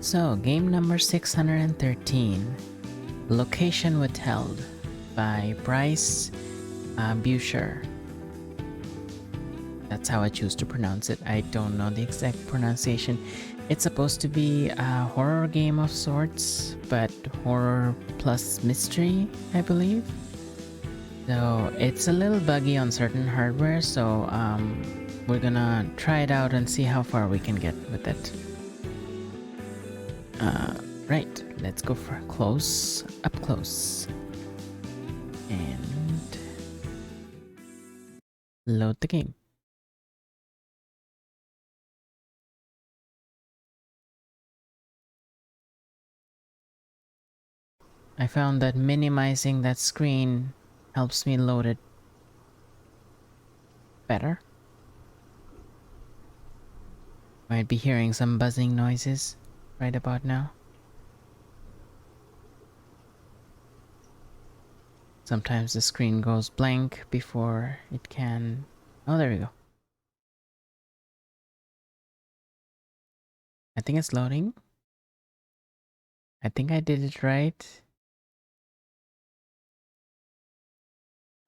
So, game number 613, Location Withheld by Bryce Bucher. That's how I choose to pronounce it. I don't know the exact pronunciation. It's supposed to be a horror game of sorts, but horror plus mystery, I believe. So it's a little buggy on certain hardware, so we're gonna try it out and see how far we can get with it. Right, let's go for up close. And load the game. I found that minimizing that screen helps me load it better. Might be hearing some buzzing noises right about now. Sometimes the screen goes blank before it can... Oh, there we go. I think it's loading. I think I did it right.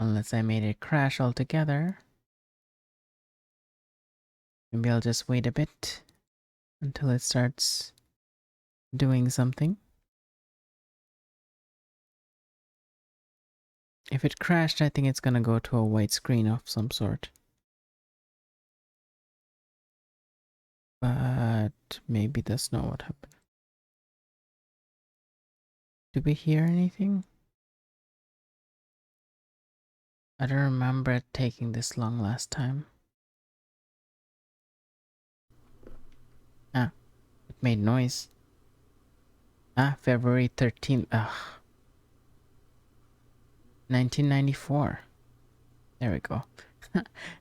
Unless I made it crash altogether. Maybe I'll just wait a bit until it starts doing something. If it crashed, I think it's gonna go to a white screen of some sort. But maybe that's not what happened. Did we hear anything? I don't remember it taking this long last time. Ah, it made noise. Ah, February 13th. Ugh. 1994. There we go.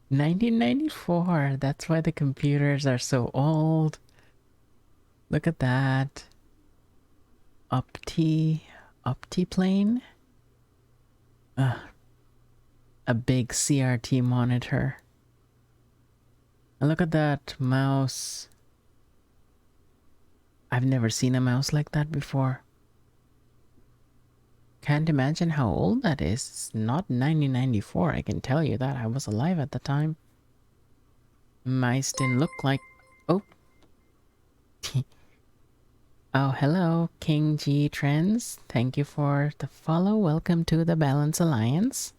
1994. That's why the computers are so old. Look at that. Optiplane. A big CRT monitor. And look at that mouse. I've never seen a mouse like that before. Can't imagine how old that is. It's not 1994, I can tell you that. I was alive at the time. Mice didn't look like... Oh. Oh, hello, King G Trends. Thank you for the follow. Welcome to the Balance Alliance.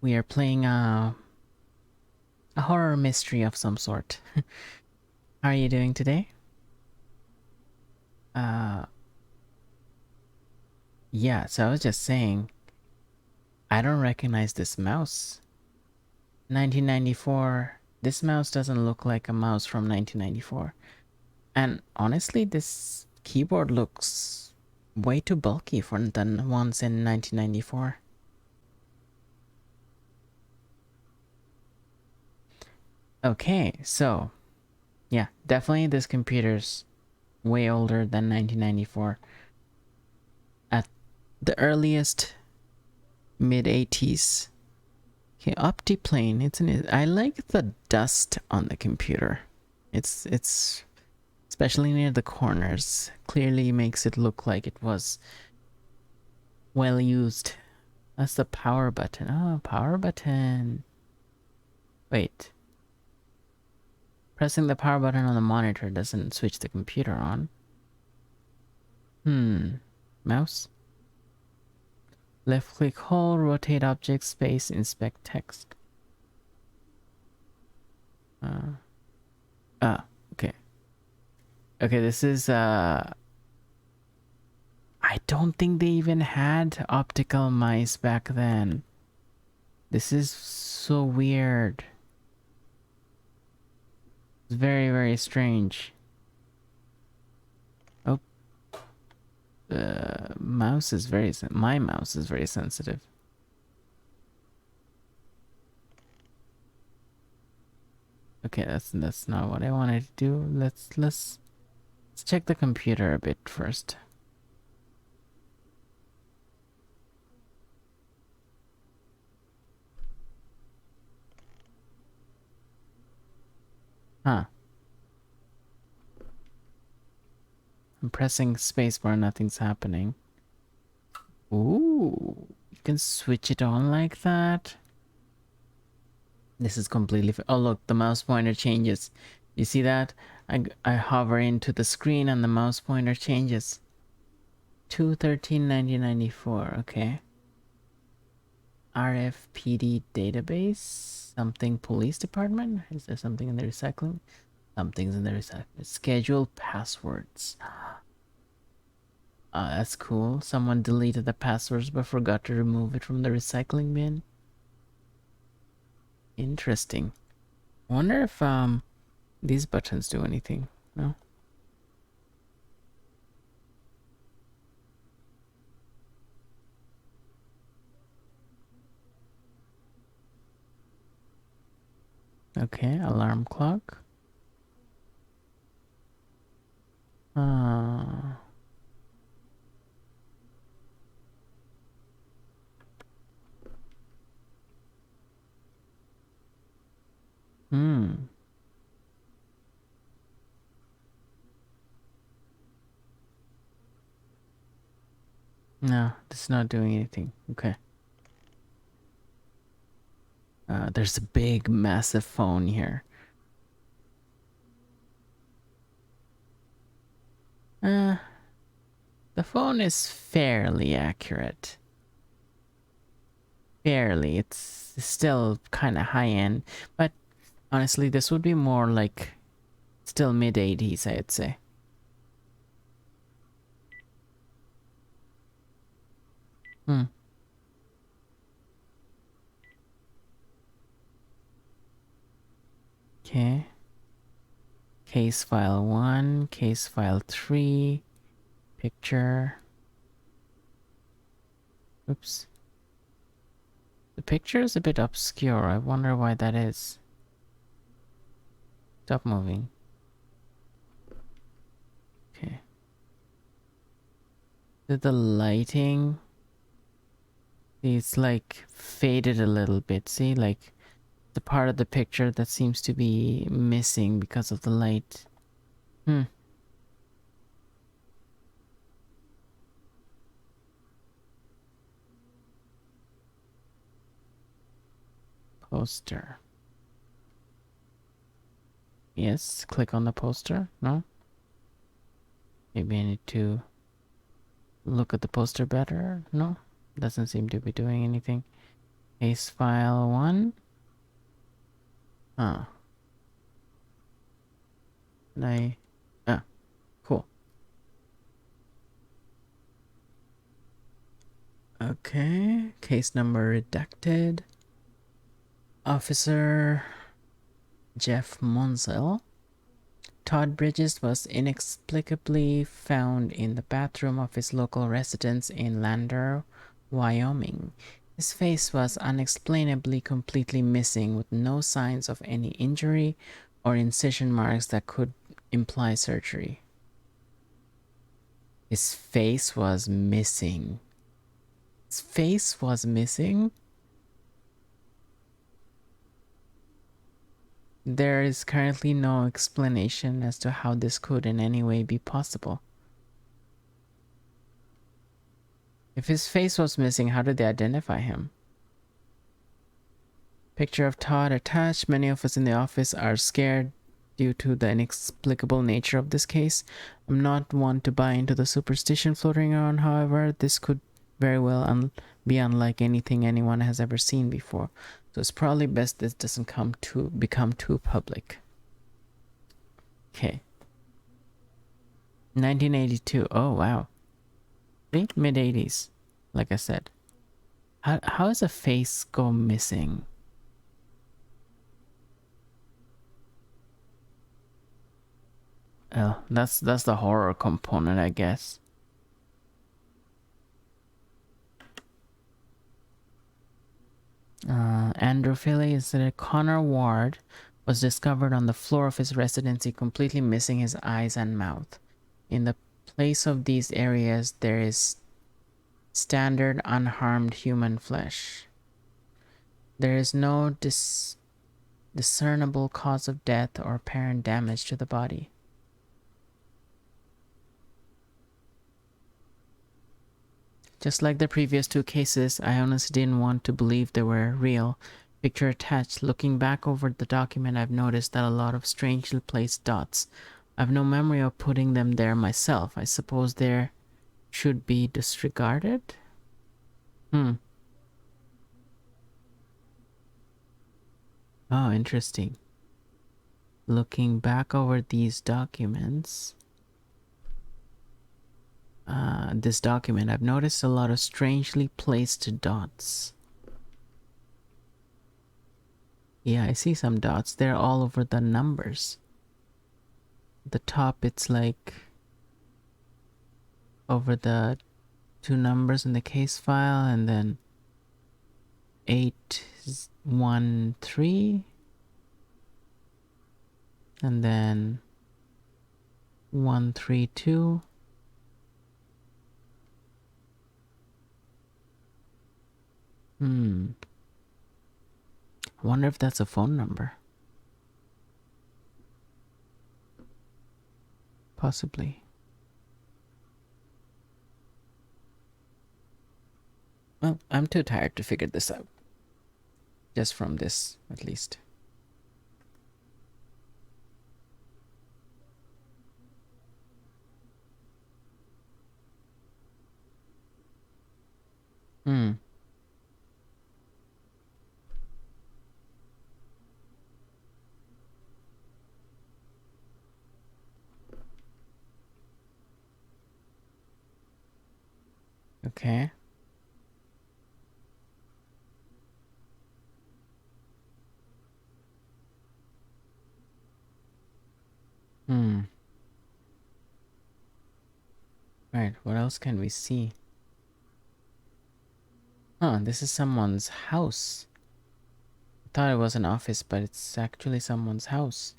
We are playing a horror mystery of some sort. How are you doing today? Yeah, so I was just saying, I don't recognize this mouse. 1994, this mouse doesn't look like a mouse from 1994. And honestly, this keyboard looks way too bulky for the ones in 1994. Okay, so yeah, definitely this computer's way older than 1994. At the earliest, mid-80s. Okay, Optiplane, I like the dust on the computer. It's especially near the corners, clearly makes it look like it was well used. That's the power button. Oh, power button. Wait. Pressing the power button on the monitor doesn't switch the computer on. Mouse? Left click hold, rotate object, space, inspect text. Okay. Okay, this is I don't think they even had optical mice back then. This is so weird. It's very, very strange. Oh. My mouse is very sensitive. Okay, that's not what I wanted to do. Let's check the computer a bit first. Huh. I'm pressing spacebar, nothing's happening. Ooh, you can switch it on like that. This is completely... Oh, look, the mouse pointer changes. You see that? I hover into the screen and the mouse pointer changes. 213.1994, okay. RFPD database, something police department. Is there something in the recycling? Something's in the recycling. Schedule passwords. That's cool. Someone deleted the passwords but forgot to remove it from the recycling bin. Interesting. I wonder if these buttons do anything. No? Okay, alarm clock. Uh, hmm. No, it's not doing anything. Okay. There's a big, massive phone here. The phone is fairly accurate. Fairly. It's still kind of high-end, but honestly, this would be more like still mid-80s, I'd say. Hmm. Okay. Case file 1, case file 3, picture. Oops. The picture is a bit obscure. I wonder why that is. Stop moving. Okay. The lighting, it's like faded a little bit. See, like the part of the picture that seems to be missing because of the light. Hmm. Poster. Yes, click on the poster. No? Maybe I need to look at the poster better. No? Doesn't seem to be doing anything. Case file 1. Oh. Ah, cool. Okay, case number redacted. Officer Jeff Monsell. Todd Bridges was inexplicably found in the bathroom of his local residence in Lander, Wyoming. His face was unexplainably completely missing, with no signs of any injury or incision marks that could imply surgery. His face was missing. His face was missing? There is currently no explanation as to how this could in any way be possible. If his face was missing, how did they identify him? Picture of Todd attached. Many of us in the office are scared due to the inexplicable nature of this case. I'm not one to buy into the superstition floating around, however, this could very well be unlike anything anyone has ever seen before. So it's probably best this doesn't become too public. Okay. 1982. Oh, wow. See? Mid-80s. Like I said. How does a face go missing? Oh, that's the horror component, I guess. Andrew Philly is that Connor Ward was discovered on the floor of his residency completely missing his eyes and mouth. In the place of these areas, there is standard unharmed human flesh. There is no discernible cause of death or apparent damage to the body. Just like the previous two cases, I honestly didn't want to believe they were real. Picture attached. Looking back over the document, I've noticed that a lot of strangely placed dots. I've no memory of putting them there myself. I suppose they should be disregarded? Oh, interesting. Looking back over these documents, this document, I've noticed a lot of strangely placed dots. Yeah, I see some dots. They're all over the numbers. The top, it's like over the two numbers in the case file, and then 813, and then 132. I wonder if that's a phone number. Possibly. Well, I'm too tired to figure this out. Just from this, at least. Okay. Right, what else can we see? Huh, this is someone's house. I thought it was an office, but it's actually someone's house.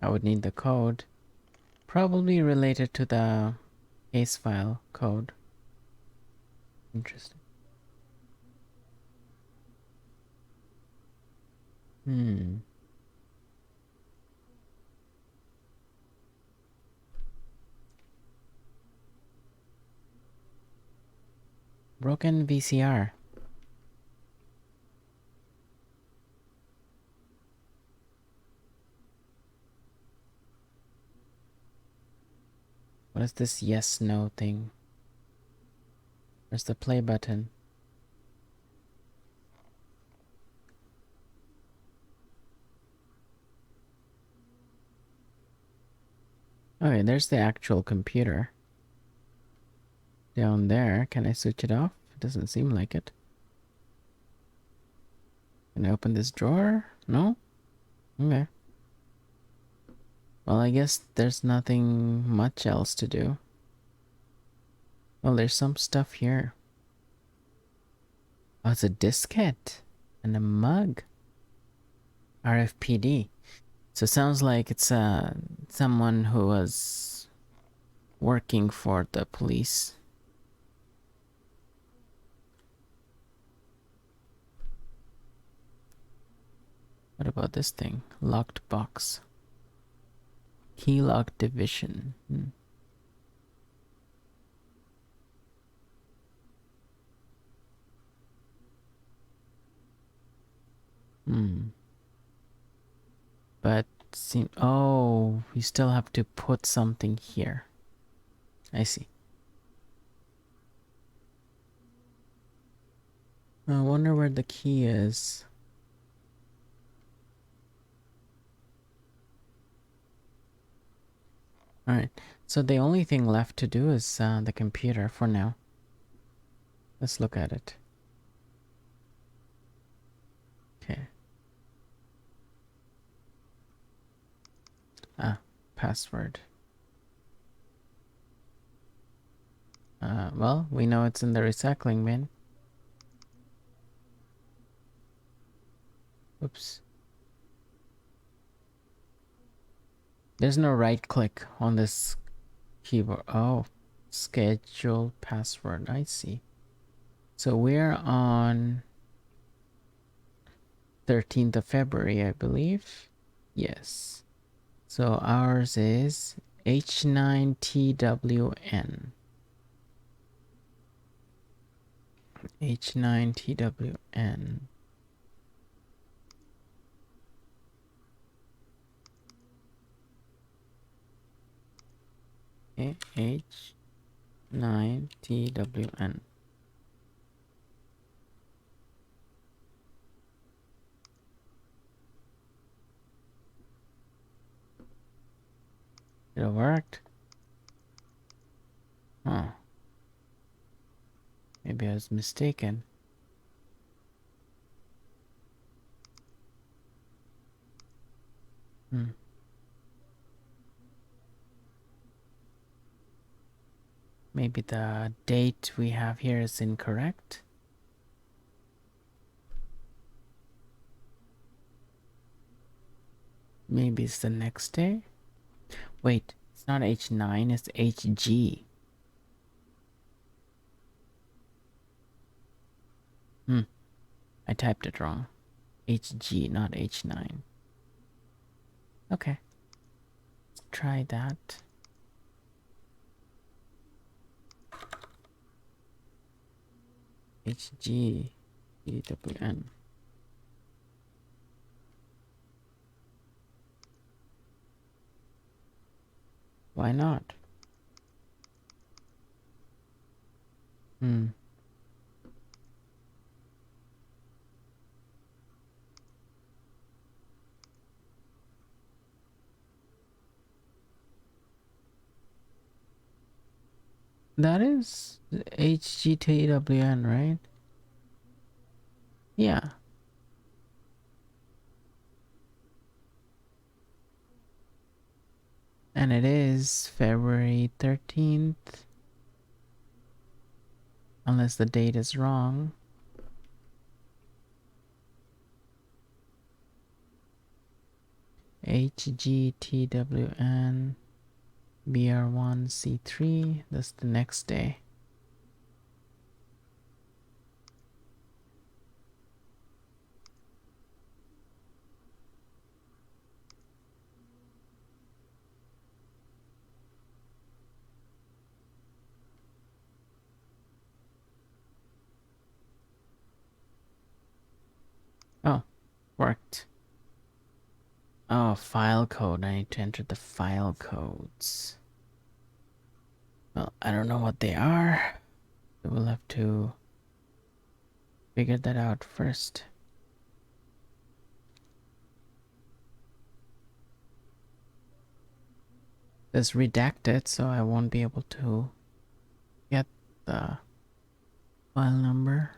I would need the code. Probably related to the case file code. Interesting. Broken VCR. What is this yes no thing? Where's the play button? Okay, there's the actual computer. Down there, can I switch it off? It doesn't seem like it. Can I open this drawer? No? Okay. Well, I guess there's nothing much else to do. Well, there's some stuff here. Oh, it's a diskette and a mug. RFPD. So it sounds like it's someone who was working for the police. What about this thing? Locked box. Key lock division. But oh, you still have to put something here. I see. I wonder where the key is. Alright, so the only thing left to do is the computer for now. Let's look at it. Okay. Password. Well, we know it's in the recycling bin. Oops. There's no right click on this keyboard. Oh, Schedule password. I see. So we're on 13th of February, I believe. Yes. So ours is H9TWN. H9TWN. H9TWN. It worked? Huh. Maybe I was mistaken. Maybe the date we have here is incorrect. Maybe it's the next day. Wait, it's not H9, it's HG. I typed it wrong. HG, not H9. Okay. Let's try that. HG EWN. Why not? That is HGTWN, right? Yeah. And it is February 13th. Unless the date is wrong. HGTWN BR1C3. That's the next day. Oh, worked. Oh, file code. I need to enter the file codes. Well, I don't know what they are. We'll have to figure that out first. It's redacted, so I won't be able to get the file number.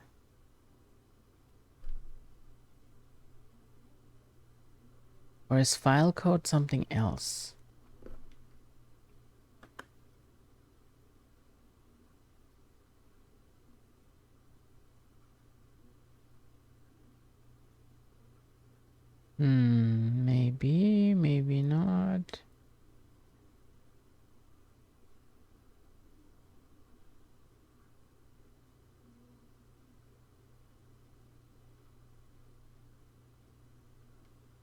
Or is file code something else? Maybe, maybe not.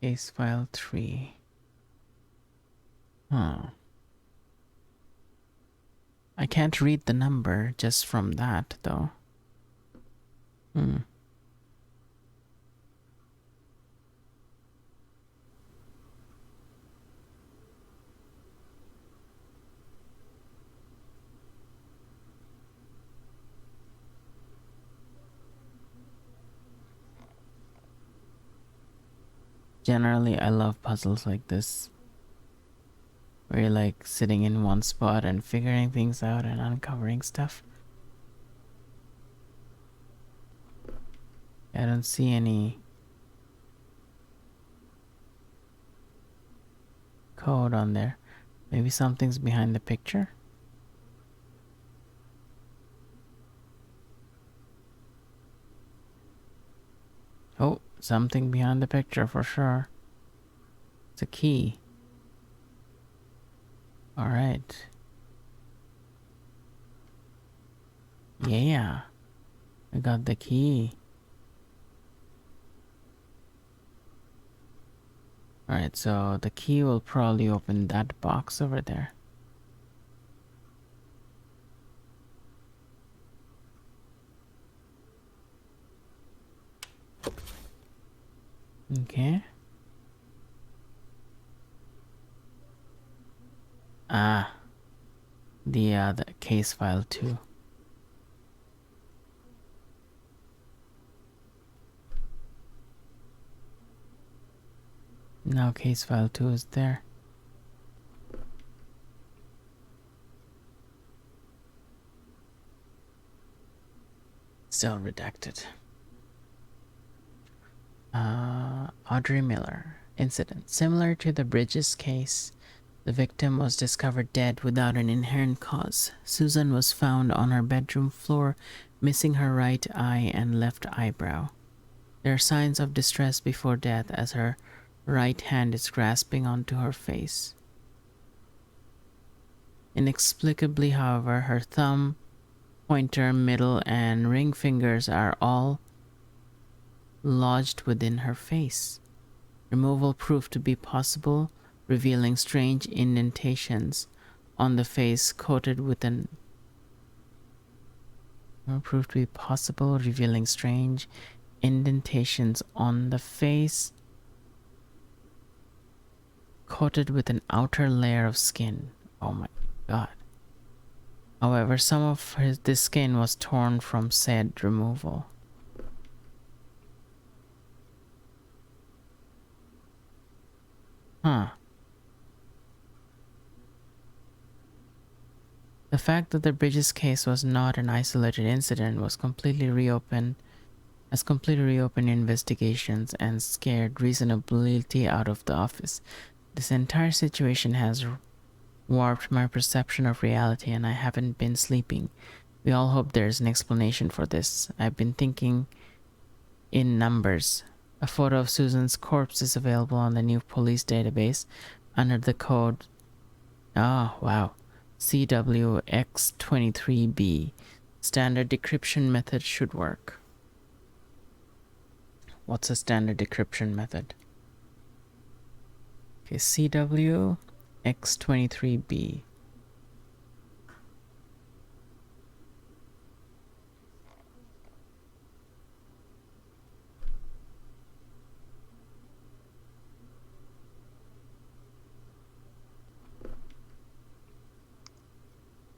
Case file 3. Huh. I can't read the number just from that, though. Generally, I love puzzles like this, where you're like sitting in one spot and figuring things out and uncovering stuff. I don't see any code on there. Maybe something's behind the picture? Oh, something behind the picture for sure. It's a key. Alright. Yeah, I got the key. Alright, so the key will probably open that box over there. Okay. Ah, the case file too. Now case file 2 is there. Still redacted. Audrey Miller. Incident. Similar to the Bridges case, the victim was discovered dead without an inherent cause. Susan was found on her bedroom floor, missing her right eye and left eyebrow. There are signs of distress before death as her right hand is grasping onto her face. Inexplicably, however, her thumb, pointer, middle, and ring fingers are all lodged within her face. Removal proved to be possible, revealing strange indentations on the face coated with an proved to be possible, revealing strange indentations on the face coated with an outer layer of skin. Oh my god. However, some of this skin was torn from said removal. Huh. The fact that the Bridges case was not an isolated incident was completely reopened investigations and scared reasonability out of the office. This entire situation has warped my perception of reality and I haven't been sleeping. We all hope there's an explanation for this. I've been thinking in numbers. A photo of Susan's corpse is available on the new police database under the code wow, CWX23B. Standard decryption method should work. What's a standard decryption method? Okay, CWX23B.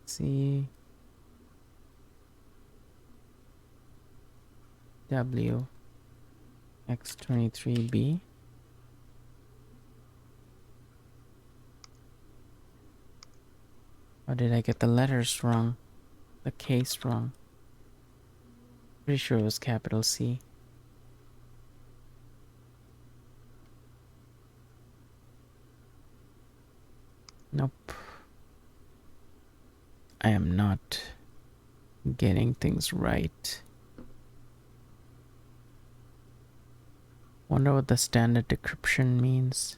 CWX23B. Or did I get the letters wrong? The case wrong? Pretty sure it was capital C. Nope. I am not getting things right. Wonder what the standard decryption means.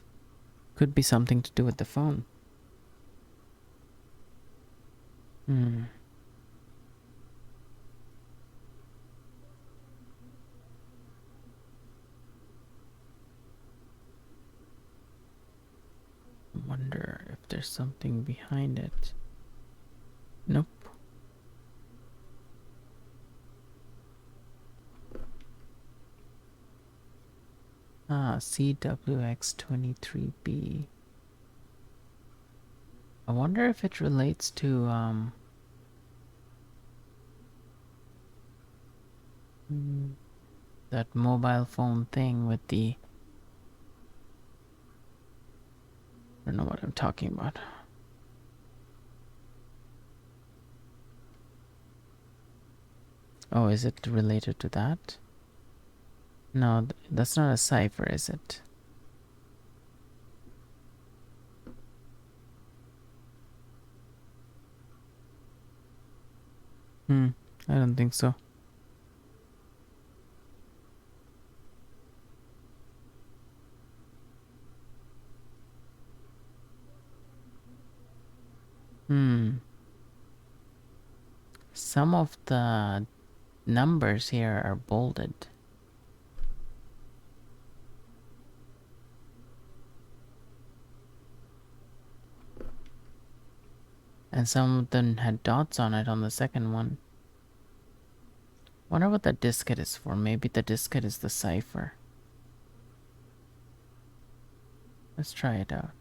Could be something to do with the phone. Wonder if there's something behind it. Nope. CWX23B. I wonder if it relates to that mobile phone thing with the, I don't know what I'm talking about. Oh, is it related to that? No, that's not a cipher, is it? I don't think so. some of the numbers here are bolded. And some of them had dots on it on the second one. Wonder what the diskette is for. Maybe the diskette is the cipher. Let's try it out.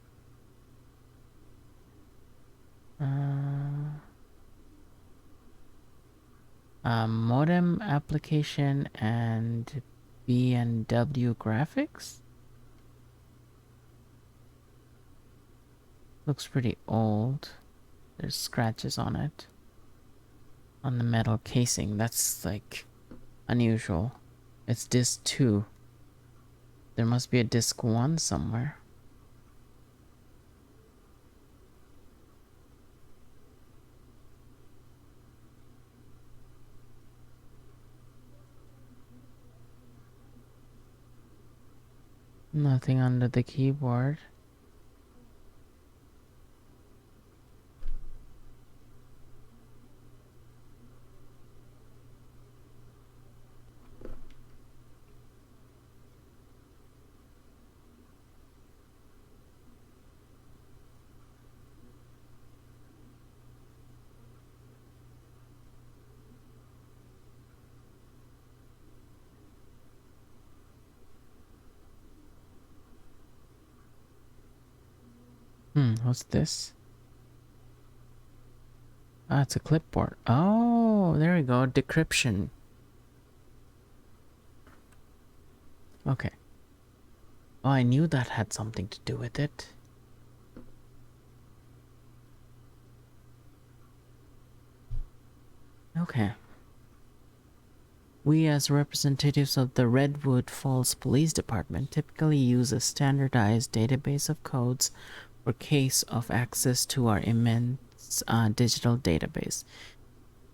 Modem application and B&W graphics? Looks pretty old. There's scratches on it. On the metal casing. That's like unusual. It's disc 2. There must be a disc 1 somewhere. Nothing under the keyboard. What's this? Ah, it's a clipboard. Oh, there we go. Decryption. Okay. Oh, I knew that had something to do with it. Okay. We, as representatives of the Redwood Falls Police Department, typically use a standardized database of codes for case of access to our immense digital database.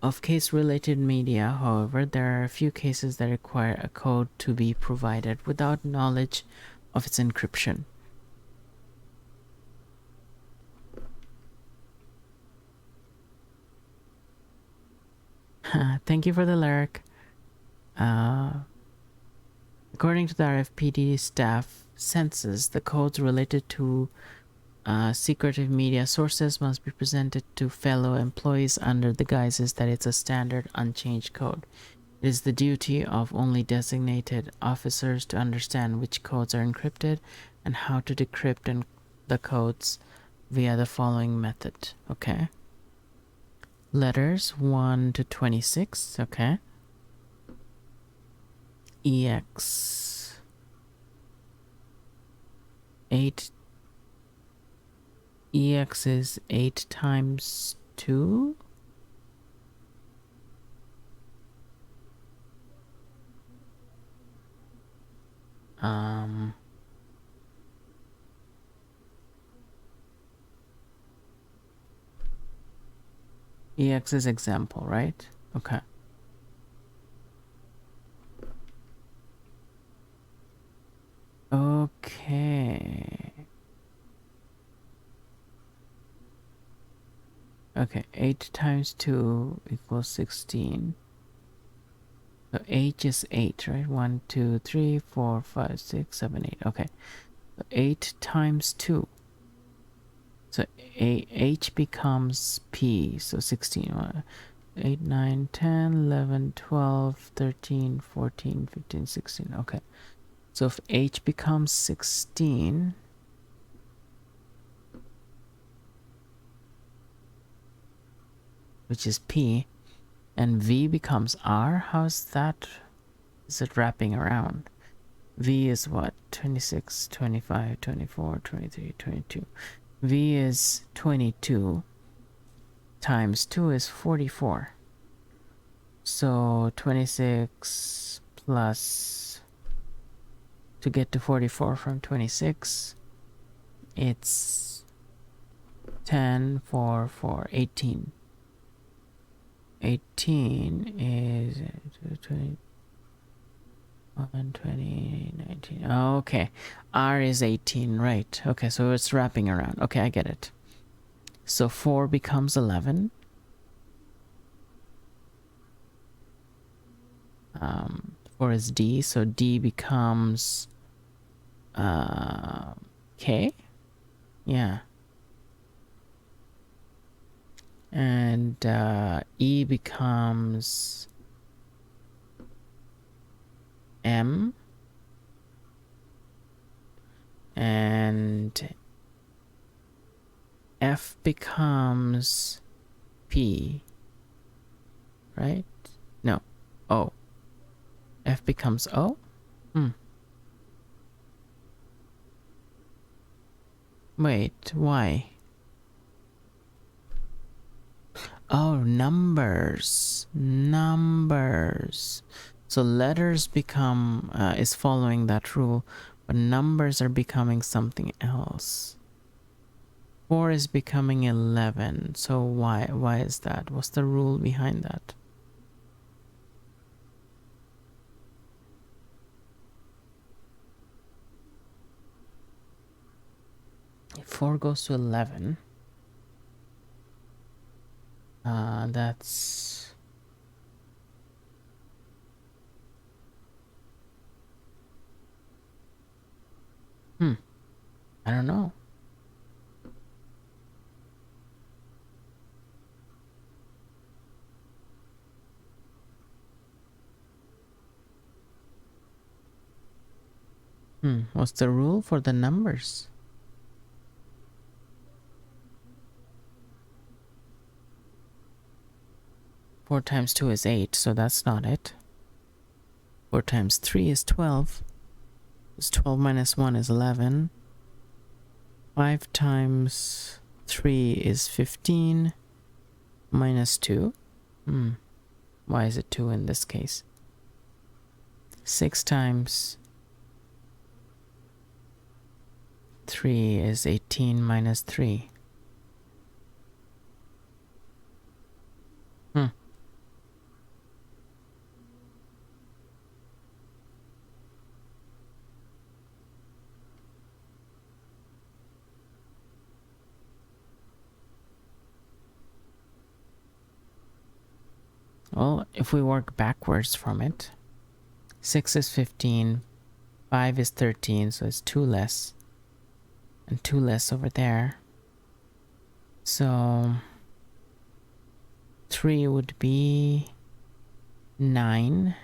Of case-related media, however, there are a few cases that require a code to be provided without knowledge of its encryption. Thank you for the lyric. According to the RFPD staff census, the codes related to secretive media sources must be presented to fellow employees under the guises that it's a standard, unchanged code. It is the duty of only designated officers to understand which codes are encrypted and how to decrypt the codes via the following method. Okay. Letters 1 to 26. Okay. EX 8. EX is 8 times 2. EX is example, right? Okay. Okay. Okay, 8 times 2 equals 16. So H is 8, right? 1, 2, 3, 4, 5, 6, 7, 8. Okay. So 8 times 2. So H becomes P. So 16. 8, 9, 10, 11, 12, 13, 14, 15, 16. Okay. So if H becomes 16, which is P, and V becomes R, how's that? Is it wrapping around? V is what? 26, 25, 24, 23, 22. V is 22 times 2 is 44. So 26 plus, to get to 44 from 26, it's 10, 4, 4, 18. 18 is 20, 20, 19. Oh, okay. R is 18, right. Okay, so it's wrapping around. Okay, I get it. So 4 becomes 11. 4 is D, so D becomes K? Yeah. And E becomes M. And F becomes P. Right? No. O. F becomes O? Wait, why? Oh, numbers. Numbers. So letters become, is following that rule, but numbers are becoming something else. 4 is becoming 11. So why is that? What's the rule behind that? If 4 goes to 11, that's... I don't know. What's the rule for the numbers? Four times 2 is 8, so that's not it. 4 times 3 is 12. It's 12 minus 1 is 11. 5 times 3 is 15. Minus 2. Why is it 2 in this case? 6 times 3 is 18 minus 3. Well, if we work backwards from it, 6 is 15, 5 is 13, so it's 2 less, and 2 less over there. So 3 would be 9.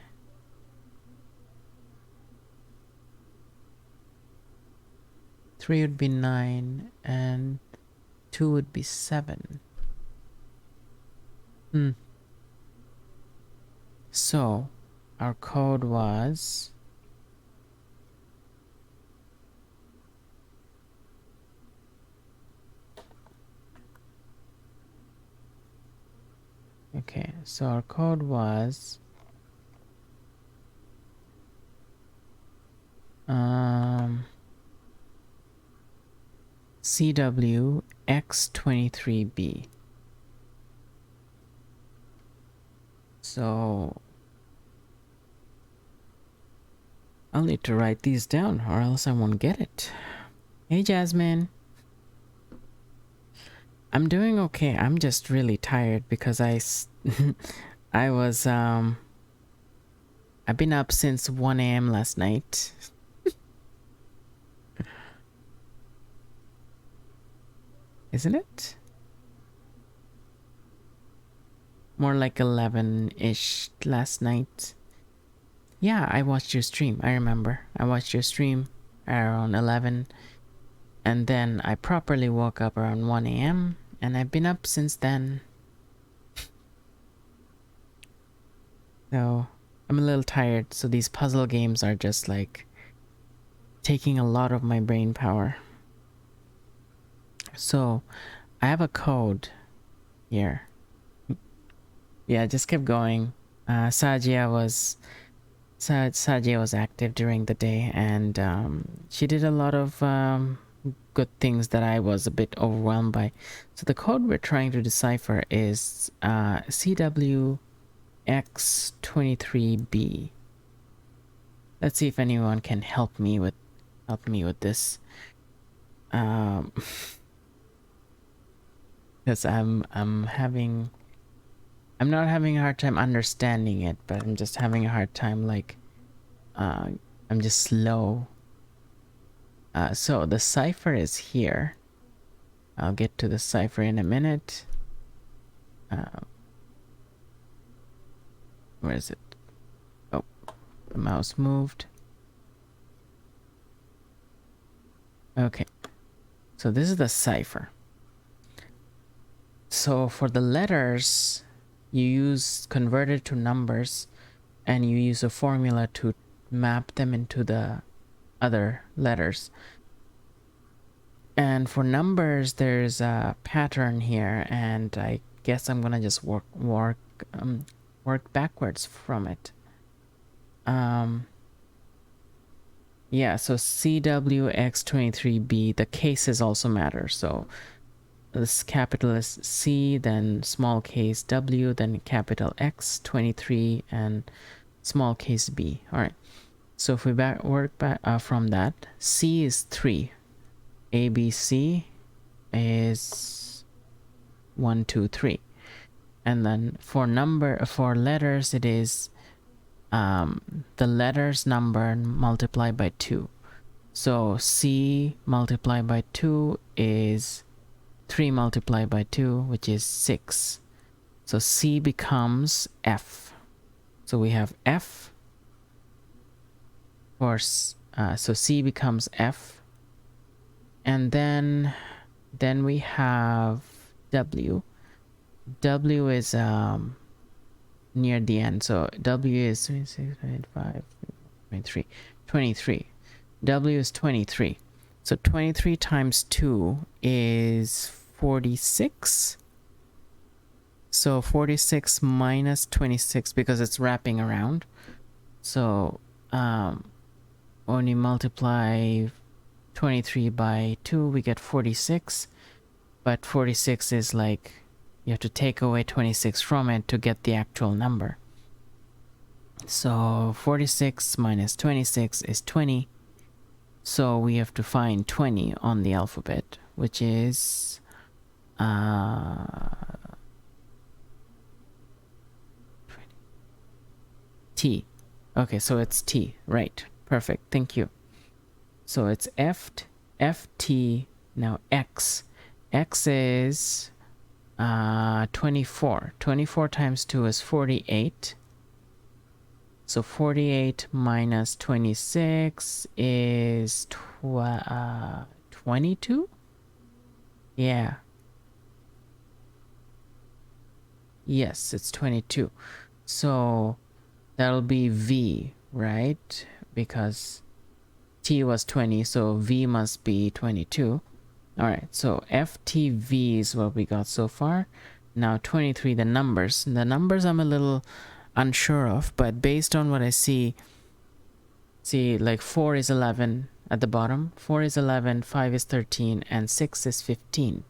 Three would be 9, and 2 would be 7. So our code was okay, so our code was CW X23B. So I'll need to write these down or else I won't get it. Hey Jasmine. I'm doing okay. I'm just really tired because I was I've been up since 1 a.m. last night. Isn't it? More like 11-ish last night. Yeah, I watched your stream. I remember. I watched your stream around 11. And then I properly woke up around 1 a.m. and I've been up since then. So I'm a little tired. So these puzzle games are just like taking a lot of my brain power. So I have a code here. Yeah, just kept going. Sajia was active during the day, and she did a lot of good things that I was a bit overwhelmed by. So the code we're trying to decipher is CWX23B. Let's see if anyone can help me with this. Because I'm having I'm not having a hard time understanding it, but I'm just having a hard time, like, I'm just slow. So the cipher is here. I'll get to the cipher in a minute. Where is it? Oh, the mouse moved. Okay, so this is the cipher. So for the letters, you use convert it to numbers, and you use a formula to map them into the other letters. And for numbers, there's a pattern here, and I guess I'm gonna just work backwards from it. Yeah, so CWX23B, the cases also matter. So this capital is C, then small case W, then capital X23, and small case B. All right. So if we work back from that, C is 3. ABC is 1, 2, 3. And then for letters, it is the letters number multiplied by 2. So C multiplied by 2 is 3 multiplied by 2, which is 6. So C becomes F. So we have F for so C becomes F, and then we have W. W is near the end, so W is 26, 25, 23, 23. W is 23. So 23 times 2 is 46. So 46 minus 26, because it's wrapping around. So when you multiply 23 by 2, we get 46. But 46 is like, you have to take away 26 from it to get the actual number. So 46 minus 26 is 20. So we have to find 20 on the alphabet, which is T. Okay, so it's T, right? Perfect, thank you. So it's FT, now X. X is 24. 24 times 2 is 48. So 48 minus 26 is 22? Yeah. Yes, it's 22. So that'll be V, right? Because T was 20, so V must be 22. All right, so FTV is what we got so far. Now 23, the numbers. The numbers I'm a little unsure of, but based on what I see like 4 is 11 at the bottom, 4 is 11, 5 is 13, and 6 is 15.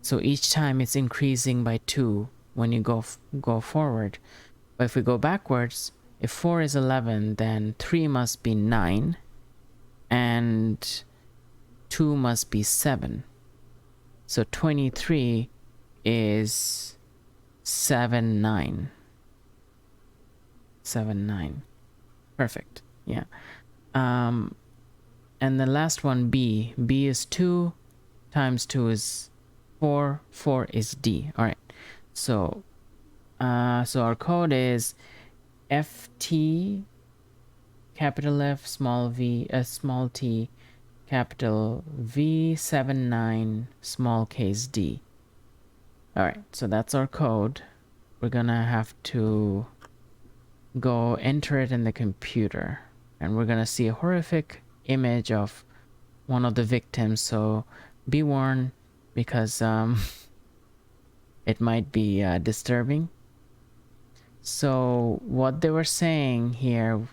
So each time it's increasing by 2 when you go forward. But if we go backwards, if 4 is 11, then 3 must be 9, and 2 must be 7. So 23 is 7, 9. 7, 9. Perfect. Yeah. And the last one, B. B is 2 times 2 is 4. 4 is D. All right. So our code is FT, capital F, small v, small t, capital V79, small case D. All right, so that's our code. We're gonna have to go enter it in the computer, and we're gonna see a horrific image of one of the victims, so be warned, because it might be disturbing. So what they were saying here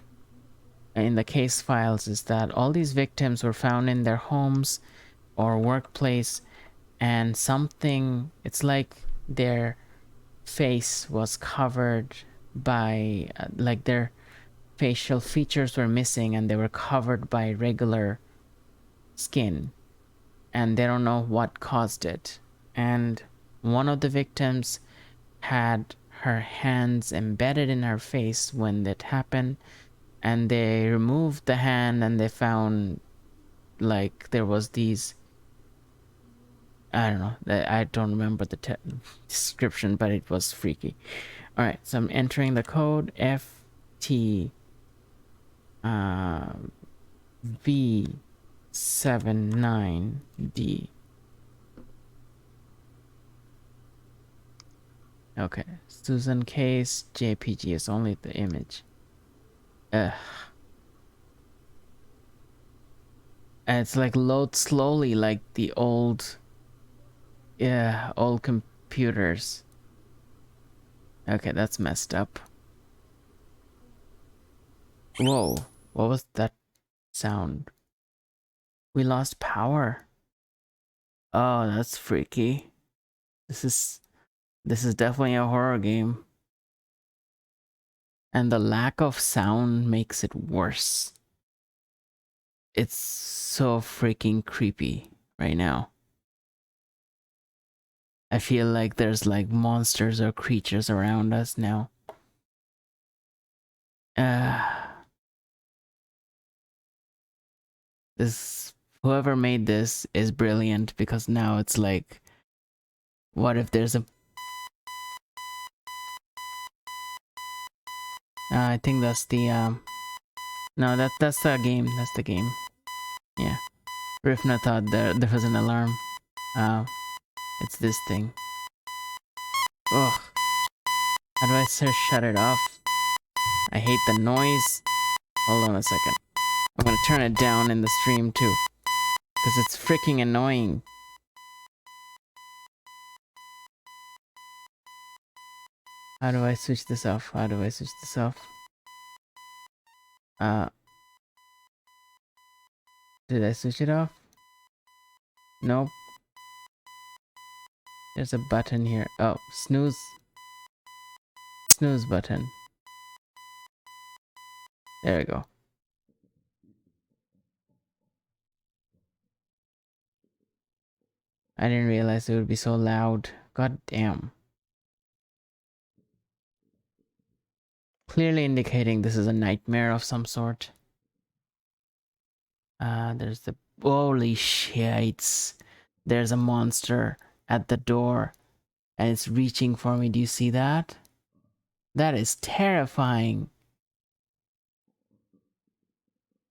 in the case files is that all these victims were found in their homes or workplace, and something, it's like their face was covered by like their facial features were missing, and they were covered by regular skin, and they don't know what caused it. And one of the victims had her hands embedded in her face when that happened, and they removed the hand and they found like there was these, I don't know, I don't remember the description, but it was freaky. All right, so I'm entering the code FT V79D. Okay, Susan case JPG is only the image. Ugh. And it's like load slowly like the old computers. Okay, that's messed up. Whoa, what was that sound? We lost power. Oh, that's freaky. This is definitely a horror game. And the lack of sound makes it worse. It's so freaking creepy right now. I feel like there's like monsters or creatures around us now. Whoever made this is brilliant, because now it's like, what if there's a... I think that's the no, that's the game. That's the game. Yeah. Rifna thought there was an alarm. It's this thing. Ugh. How do I shut it off? I hate the noise. Hold on a second. I'm gonna turn it down in the stream too, because it's freaking annoying. How do I switch this off? How do I switch this off? Did I switch it off? Nope. There's a button here. Oh, snooze. Snooze button. There we go. I didn't realize it would be so loud. God damn. Clearly indicating this is a nightmare of some sort. There's the... Holy shit. There's a monster at the door, and it's reaching for me. Do you see that? That is terrifying.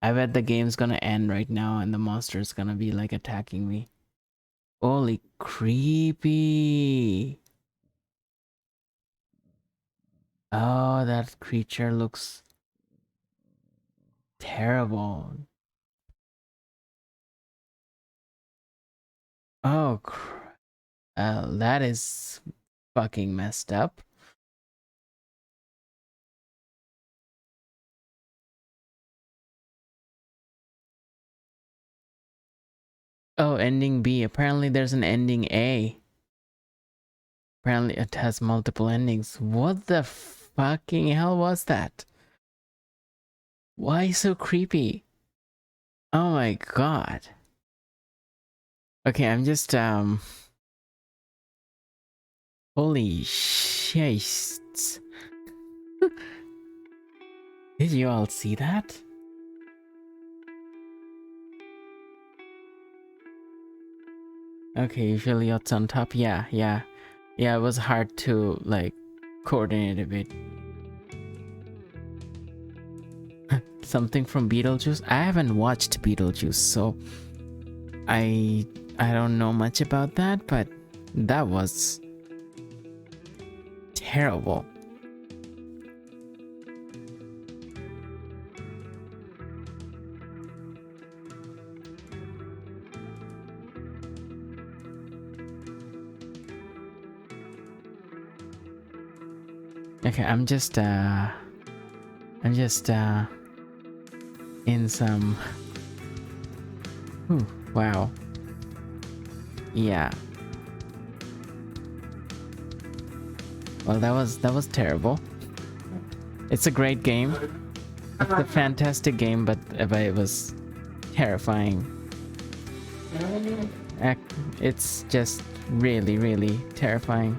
I bet the game's gonna end right now and the monster's gonna be like attacking me. Holy creepy. Oh, that creature looks terrible. Oh, that is fucking messed up. Oh, ending B. Apparently there's an ending A. Apparently it has multiple endings. What the fucking hell was that? Why so creepy? Oh my god. Okay, I'm just holy shit. Did you all see that? Okay, usually it's on top. Yeah, it was hard to like coordinate a bit. Something from Beetlejuice? I haven't watched Beetlejuice, so I don't know much about that, but that was terrible. Okay, I'm just in some... Ooh, wow. Yeah. Well, that was terrible. It's a great game. It's a fantastic game, but it was terrifying. It's just really, really terrifying.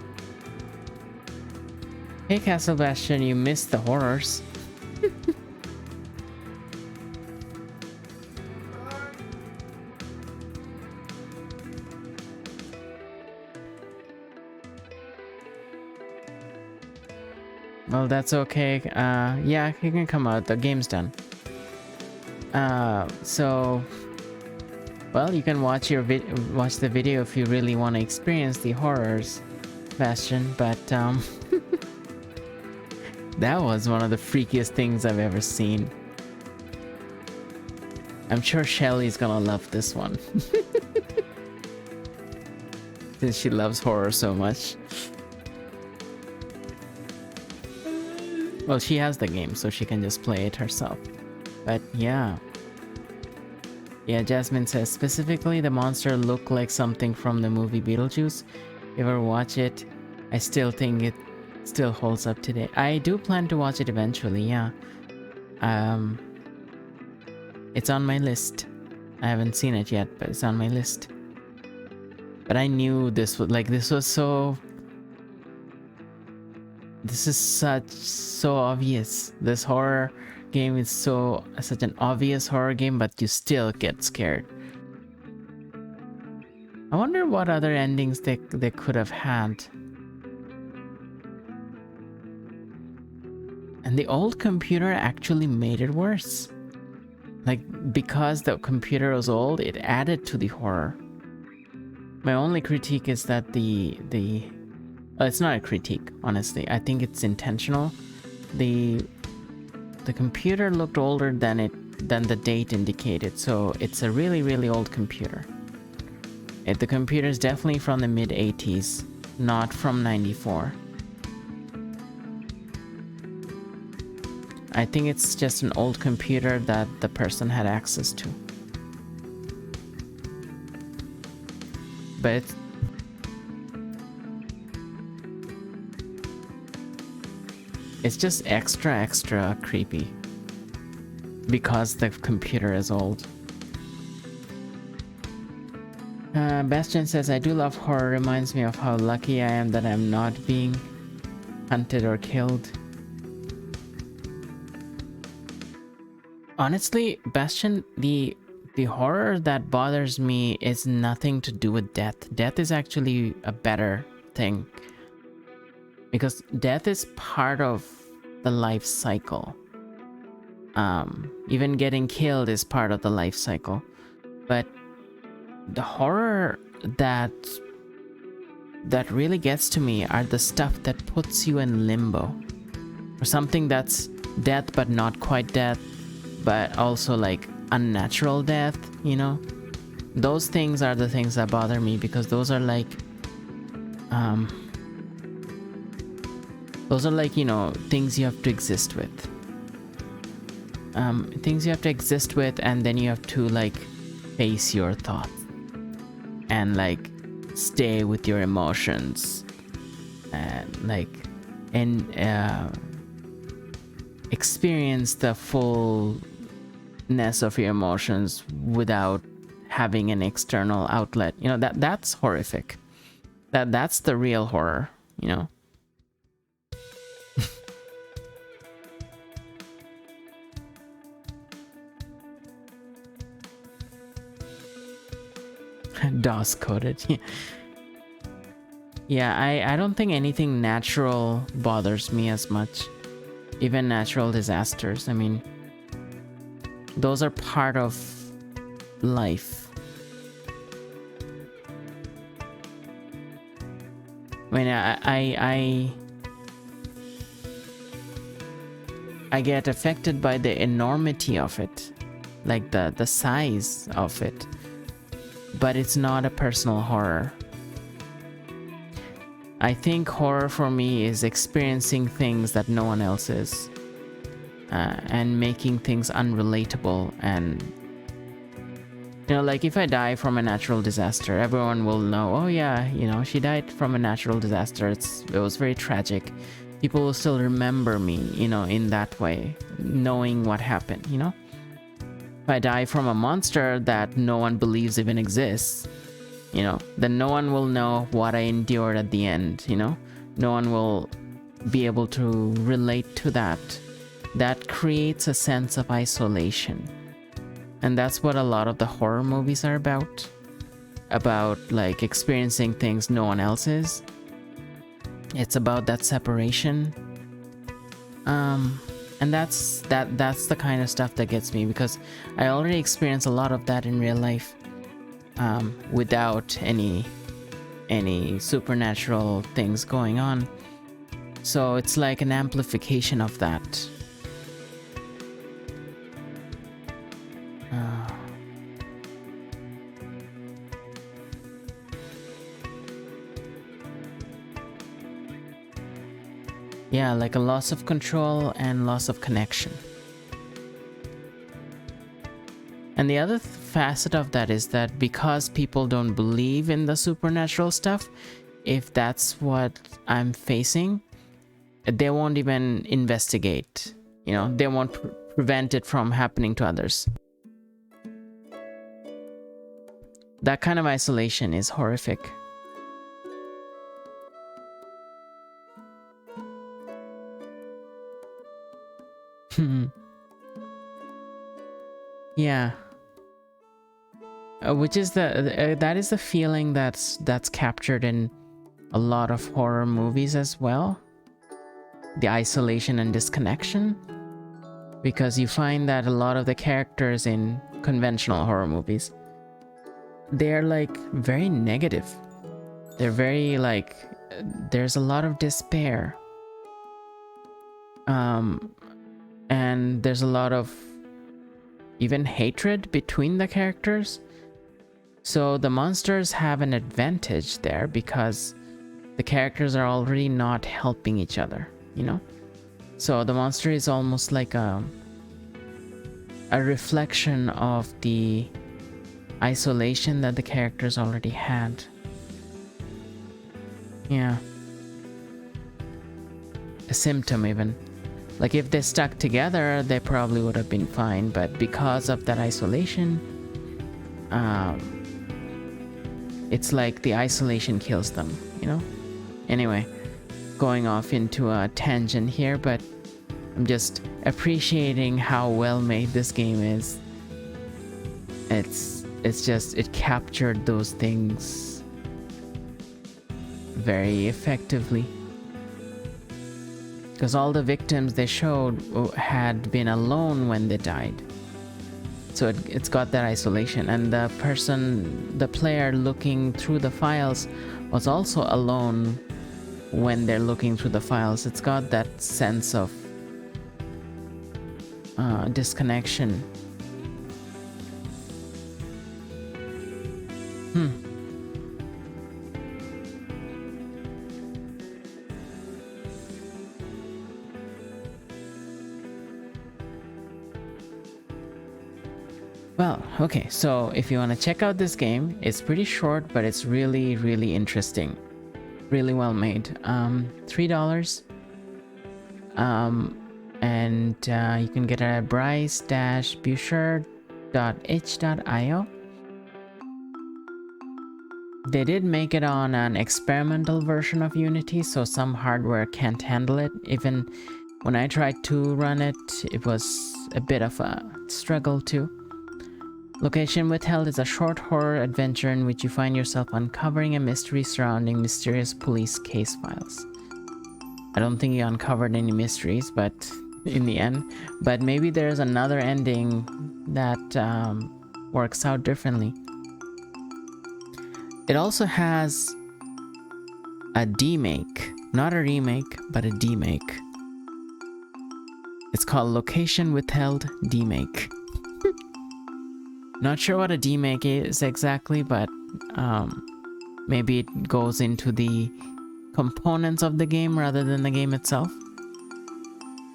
Hey, Castle Bastion, you missed the horrors. Well, that's okay. Yeah, you can come out. The game's done. So, well, you can watch watch the video if you really want to experience the horrors, Bastion. But that was one of the freakiest things I've ever seen. I'm sure Shelly's gonna love this one. Since she loves horror so much. Well, she has the game, so she can just play it herself. But yeah. Yeah, Jasmine says, specifically the monster looked like something from the movie Beetlejuice. If you ever watch it, I still think it still holds up today. I do plan to watch it eventually, yeah. It's on my list. I haven't seen it yet, but it's on my list. But I knew this was this is so obvious. This horror game is such an obvious horror game, but you still get scared. I wonder what other endings they could have had. And the old computer actually made it worse. Like, because the computer was old, it added to the horror. My only critique is that it's not a critique, honestly. I think it's intentional. The computer looked older than the date indicated, so it's a really, really old computer. The computer is definitely from the mid-80s, not from 94. I think it's just an old computer that the person had access to. But it's just extra creepy because the computer is old. Bastion says, I do love horror. Reminds me of how lucky I am that I'm not being hunted or killed. Honestly, Bastion, the horror that bothers me is nothing to do with death. Death is actually a better thing. Because death is part of the life cycle. Even getting killed is part of the life cycle. But the horror that really gets to me are the stuff that puts you in limbo. Or something that's death but not quite death, but also like unnatural death, you know? Those things are the things that bother me, because those are like, you know, things you have to exist with. Things you have to exist with, and then you have to like face your thoughts and like stay with your emotions and like experience the fullness of your emotions without having an external outlet. You know, that's horrific. That's the real horror, you know. DOS coded. Yeah, I don't think anything natural bothers me as much. Even natural disasters. I mean, those are part of life. I mean, I get affected by the enormity of it, like the size of it. But it's not a personal horror. I think horror for me is experiencing things that no one else is, and making things unrelatable. And you know, like if I die from a natural disaster, everyone will know, oh yeah, you know, she died from a natural disaster. It was very tragic. People will still remember me, you know, in that way, knowing what happened, you know. If I die from a monster that no one believes even exists, you know, then no one will know what I endured at the end, you know. No one will be able to relate to that. That creates a sense of isolation. And that's what a lot of the horror movies are about. About like experiencing things no one else is. It's about that separation. And that's the kind of stuff that gets me, because I already experienced a lot of that in real life, without any supernatural things going on. So it's like an amplification of that. Yeah, like a loss of control and loss of connection. And the other facet of that is that because people don't believe in the supernatural stuff, if that's what I'm facing, they won't even investigate. You know, they won't prevent it from happening to others. That kind of isolation is horrific. Yeah. Which is that is the feeling that's captured in a lot of horror movies as well. The isolation and disconnection. Because you find that a lot of the characters in conventional horror movies, they're like very negative. They're very like, there's a lot of despair. And there's a lot of even hatred between the characters. So the monsters have an advantage there because the characters are already not helping each other, you know? So the monster is almost like a reflection of the isolation that the characters already had. Yeah. A symptom even. Like if they stuck together, they probably would have been fine, but because of that isolation, it's like the isolation kills them, you know? Anyway, going off into a tangent here, but I'm just appreciating how well made this game is. It's just, it captured those things very effectively. Because all the victims they showed had been alone when they died. So it's got that isolation. And the player looking through the files was also alone when they're looking through the files. It's got that sense of disconnection. Well, okay, so if you want to check out this game, it's pretty short, but it's really, really interesting. Really well made. $3. And you can get it at Bryce-Bucher.itch.io. They did make it on an experimental version of Unity, so some hardware can't handle it. Even when I tried to run it, it was a bit of a struggle too. Location Withheld is a short horror adventure in which you find yourself uncovering a mystery surrounding mysterious police case files. I don't think you uncovered any mysteries, but in the end, but maybe there's another ending that works out differently. It also has a demake, not a remake, but a demake. It's called Location Withheld Demake. Not sure what a demake is exactly, but maybe it goes into the components of the game rather than the game itself.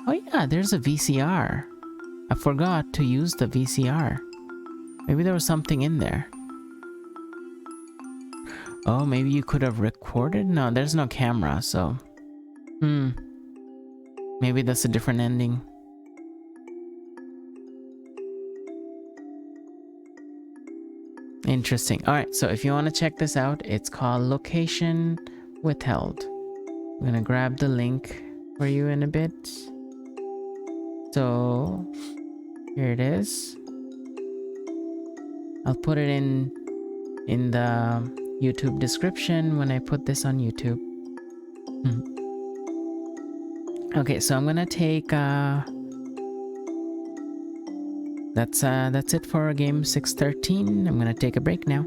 Oh yeah, there's a VCR. I forgot to use the VCR. Maybe there was something in there. Oh, maybe you could have recorded? No, there's no camera, so... Maybe that's a different ending. Interesting. Alright, so if you want to check this out, it's called Location Withheld. I'm gonna grab the link for you in a bit. So here it is. I'll put it in the YouTube description when I put this on YouTube. Okay, so I'm gonna take that's it for game 613. I'm gonna take a break now.